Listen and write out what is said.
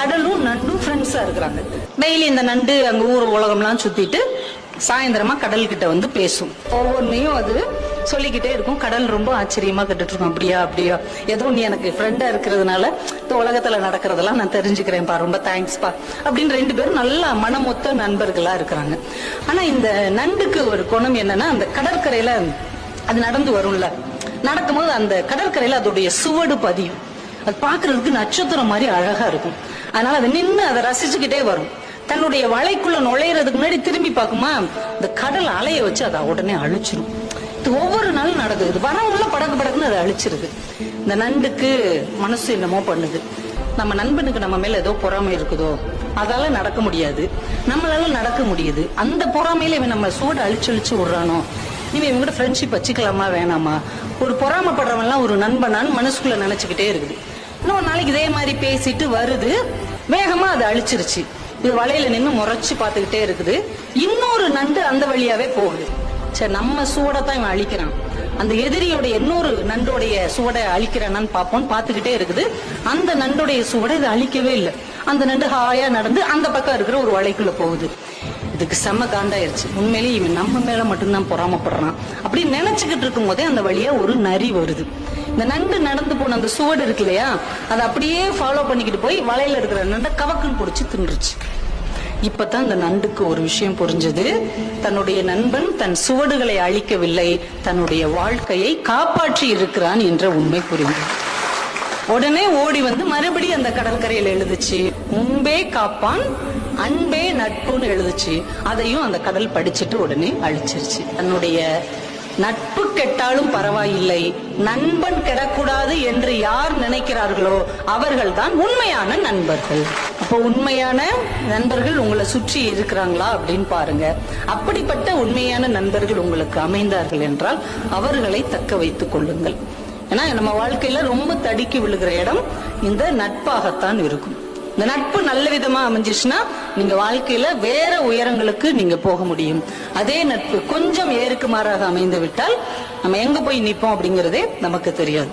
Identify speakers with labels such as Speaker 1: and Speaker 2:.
Speaker 1: கடலும் நண்டும் ஃப்ரெண்ட்ஸா இருக்கிறாங்க. டெய்லி இந்த நண்டு அங்க ஊர் உலகம்லாம் சுத்திட்டு சாயந்தரமா கடல் கிட்ட வந்து பேசும். ஒவ்வொன்றையும் அது சொல்லிக்கிட்டே இருக்கும். கடல் ரொம்ப ஆச்சரியமா கேட்டுட்டு இருக்கும். அப்படியா அப்படியா, ஏதோ நீ எனக்கு ஃப்ரெண்டா இருக்கிறதுனால இந்த உலகத்துல நடக்கிறதெல்லாம் நான் தெரிஞ்சுக்கிறேன்ப்பா, ரொம்ப தேங்க்ஸ்பா அப்படின்னு 2 பேரும் நல்லா மனமொத்த நண்பர்களா இருக்கிறாங்க. ஆனா இந்த நண்டுக்கு ஒரு குணம் என்னன்னா, அந்த கடற்கரையில அது நடந்து வரும்ல, நடக்கும்போது அந்த கடற்கரையில அதோடைய சுவடு பதியும். அது பாக்குறதுக்கு நட்சத்திரம் மாதிரி அழகா இருக்கும். அதனால அதை நின்று அதை ரசிச்சுக்கிட்டே வரும். தன்னுடைய வலைக்குள்ள நுழையிறதுக்கு முன்னாடி திரும்பி பார்க்குமா, இந்த கடல் அலைய வச்சு அதை உடனே அழிச்சிடும். இது ஒவ்வொரு நாளும் நடக்குது. இது வரவுள்ள படக்கு படக்குன்னு அதை அழிச்சிருது. இந்த நண்டுக்கு மனசு என்னமோ பண்ணுது. நம்ம நண்பனுக்கு நம்ம மேல ஏதோ பொறாமை இருக்குதோ, அதால நடக்க முடியாது, நம்மளால நடக்க முடியுது. அந்த பொறாமையில இவன் நம்ம சூட அழிச்சு விடுறானோ, இவன் இவங்க கூட ஃப்ரெண்ட்ஷிப் வச்சுக்கலாமா வேணாமா, ஒரு பொறாமப்படுறவன் எல்லாம் ஒரு நண்பனான்னு மனசுக்குள்ள நினைச்சுக்கிட்டே இருக்குது. இன்னொரு நாளைக்கு இதே மாதிரி பேசிட்டு வருது, வேகமா அதை அழிச்சிருச்சு. இது வலையில நின்று முறைச்சு பார்த்துக்கிட்டே இருக்குது. இன்னொரு நண்டு அந்த வழியாவே போகுது. சரி, நம்ம சூடத்தான் இவன் அழிக்கிறான், அந்த எதிரியோடைய இன்னொரு நண்டோடைய சுவடை அழிக்கிறானான்னு பார்ப்போம். பார்த்துக்கிட்டே இருக்குது. அந்த நண்டோடைய சுவடை இதை அழிக்கவே இல்லை. அந்த நண்டு ஹாயா நடந்து அந்த பக்கம் இருக்கிற ஒரு வலைக்குள்ள போகுது. இதுக்கு செம்ம காண்டாயிருச்சு. உண்மையிலேயே இவன் நம்ம மேல மட்டும்தான் பொறாமப்படுறான் அப்படின்னு நினைச்சுக்கிட்டு இருக்கும் போதே அந்த வழியா ஒரு நரி வருது. இந்த நண்டு நடந்து போன அந்த சுவடு இருக்கு இல்லையா, அதை அப்படியே ஃபாலோ பண்ணிக்கிட்டு போய் வலையில இருக்கிற நண்டை கவக்குன்னு பிடிச்சி தின்றுச்சு. இப்பதான் இந்த நண்டுக்கு ஒரு விஷயம் புரிஞ்சது. தன்னுடைய நண்பன் தன் சுவடுகளை அழிக்கவில்லை, தன்னுடைய வாழ்க்கையை காப்பாற்றி இருக்கிறான் என்ற உண்மை புரிந்தது. உடனே ஓடி வந்து மறுபடியும் அந்த கடற்கரையில் எழுதுச்சு, முன்பே காப்பான் அன்பே நட்புன்னு எழுதுச்சு. அதையும் அந்த கடல் படிச்சுட்டு உடனே அழிச்சிருச்சு. தன்னுடைய நட்பு கெட்டாலும் பரவாயில்லை, நண்பன் கெடக்கூடாது என்று யார் நினைக்கிறார்களோ அவர்கள் தான் உண்மையான நண்பர்கள். அப்போ உண்மையான நண்பர்கள் உங்களை சுற்றி இருக்கிறாங்களா அப்படின்னு பாருங்க. அப்படிப்பட்ட உண்மையான நண்பர்கள் உங்களுக்கு அமைந்தார்கள் என்றால் அவர்களை தக்க வைத்துக் கொள்ளுங்கள். ஏன்னா நம்ம வாழ்க்கையில ரொம்ப தடுக்கி விழுகிற இடம் இந்த நட்பாகத்தான் இருக்கும். இந்த நட்பு நல்ல விதமா அமைஞ்சிச்சுன்னா நீங்க வாழ்க்கையில வேற உயரங்களுக்கு நீங்க போக முடியும். அதே நட்பு கொஞ்சம் ஏறுக்கு மாறாக அமைந்து விட்டால் நம்ம எங்க போய் நிற்போம் அப்படிங்கறதே நமக்கு தெரியாது.